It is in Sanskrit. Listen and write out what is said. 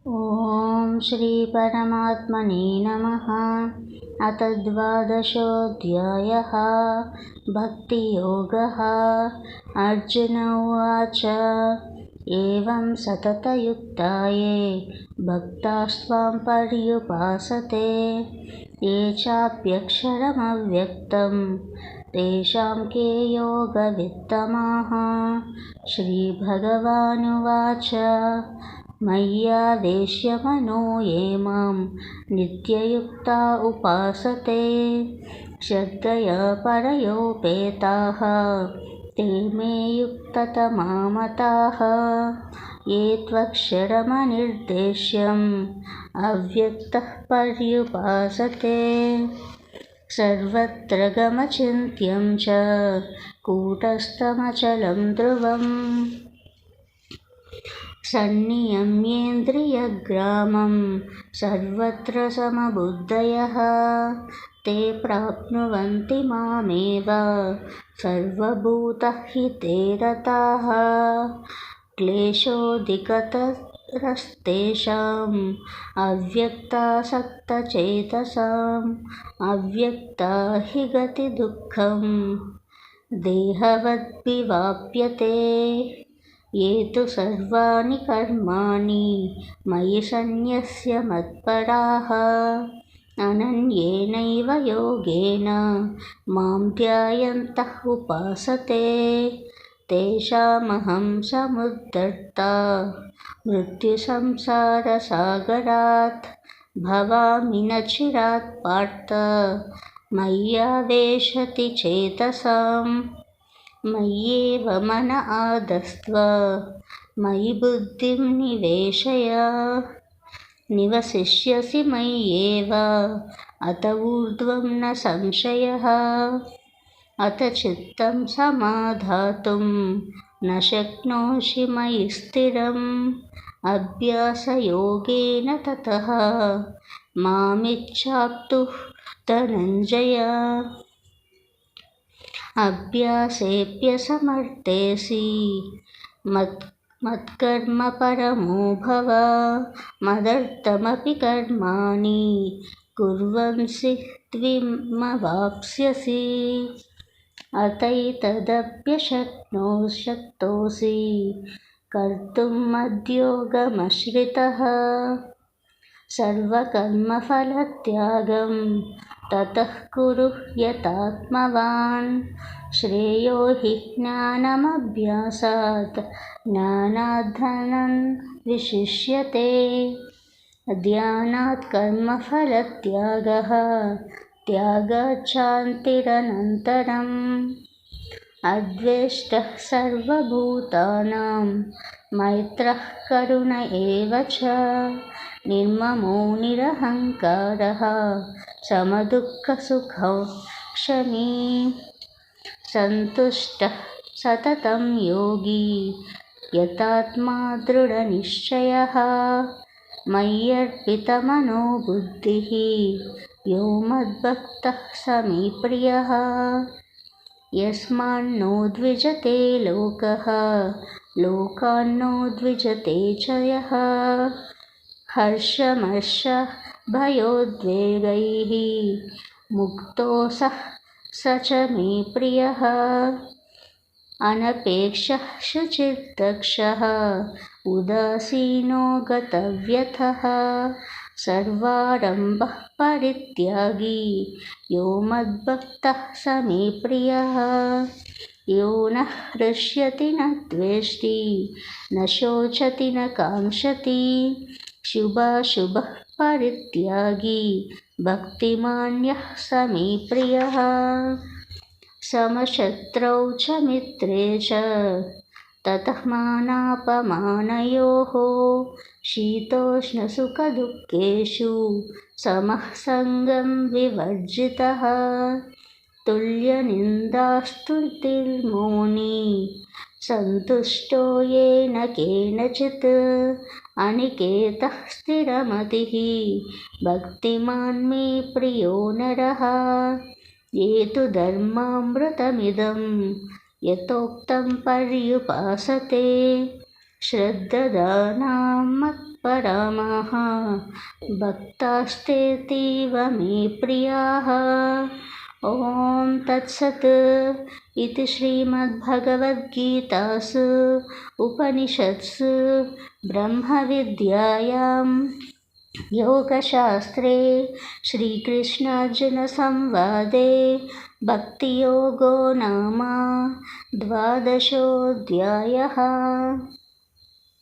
ॐ श्री परमात्मने नमः। अथ द्वादशोऽध्यायः भक्तियोगः। अर्जुन उवाच एवं सततयुक्ता ये भक्तास्त्वां पर्युपासते ये चाप्यक्षरमव्यक्तं तेषां के योगवित्तमाः। श्रीभगवानुवाच मय्यावेश्य मनो ये मां नित्ययुक्ता उपासते श्रद्धया परयोपेताः ते मे युक्ततमा मताः। ये त्वक्षरमनिर्देश्यम् अव्यक्तः पर्युपासते सर्वत्र गमचिन्त्यं च कूटस्थमचलं ध्रुवम् सन्नियम्येन्द्रियग्रामं सर्वत्र समबुद्धयः ते प्राप्नुवन्ति मामेव सर्वभूतहिते रताः। क्लेशोऽधिकतरस्तेषाम् अव्यक्तासक्तचेतसाम् अव्यक्ता हि गतिदुःखम् देहवद्भिवाप्यते। ये तु सर्वाणि कर्माणि मयि सन्न्यस्य मत्पराः अनन्येनैव योगेन मां ध्यायन्तः उपासते तेषामहं समुद्धर्ता मृत्युसंसारसागरात् भवामि न चिरात् पार्थ मय्यावेशति चेतसाम्। मय्येव मन आदस्त्व मयि बुद्धिं निवेशय निवसिष्यसि मय्येव अत ऊर्ध्वं न संशयः। अथ चित्तं समाधातुं न शक्नोषि मयि स्थिरम् अभ्यासयोगेन ततः मामिच्छाप्तुः धनञ्जय। अभ्यासेऽप्यसमर्थेऽसि मत्कर्म परमो भव मदर्थमपि कर्माणि कुर्वन्सि त्वमवाप्स्यसि। अतैतदप्यशक्तोऽसि कर्तुं मद्योगमश्रितः सर्वकर्मफलत्यागं ततः कुरु यतात्मवान्। श्रेयो हि ज्ञानमभ्यासात् ज्ञानात् धनं विशिष्यते ध्यानात् कर्मफलत्यागः त्यागात् शान्तिरनन्तरम्। अद्वेष्टः सर्वभूतानां मैत्रः करुण एव च निर्ममो निरहङ्कारः समदुःखसुखक्षमी सन्तुष्टः सततं योगी यतात्मा दृढनिश्चयः मय्यर्पितमनो बुद्धिः यो मद्भक्तः स मे प्रियः। यस्मान्नो द्विजते लोकः लोकान्नो द्विजते च यः हर्षमर्षभयोद्वेगैः मुक्तो स च मे प्रियः। अनपेक्षः शुचिर्दक्षः उदासीनो गतव्यथः सर्वारम्भः परित्यागी यो मद्भक्तः स मे प्रियः। यो न हृष्यति न द्वेष्टि न शोचति न काङ्क्षति शुभाशुभः परित्यागी भक्तिमान्यः स मे प्रियः। समशत्रौ च मित्रे च ततः मानापमानयोः शीतोष्णसुखदुःखेषु समः सङ्गं विवर्जितः तुल्यनिन्दास्तुतिर्मौनी सन्तुष्टो येन केनचित् अनिकेतः स्थिरमतिः भक्तिमान् मे प्रियो नरः। ये तु धर्मामृतमिदं यथोक्तं पर्युपासते श्रद्धदानां परामः भक्तास्तेऽतीव मे प्रियाः। ॐ तत्सत् इति श्रीमद्भगवद्गीतासु उपनिषत्सु ब्रह्मविद्यायां योगशास्त्रे श्रीकृष्णार्जुनसंवादे भक्तियोगो नाम 12. अध्यायः।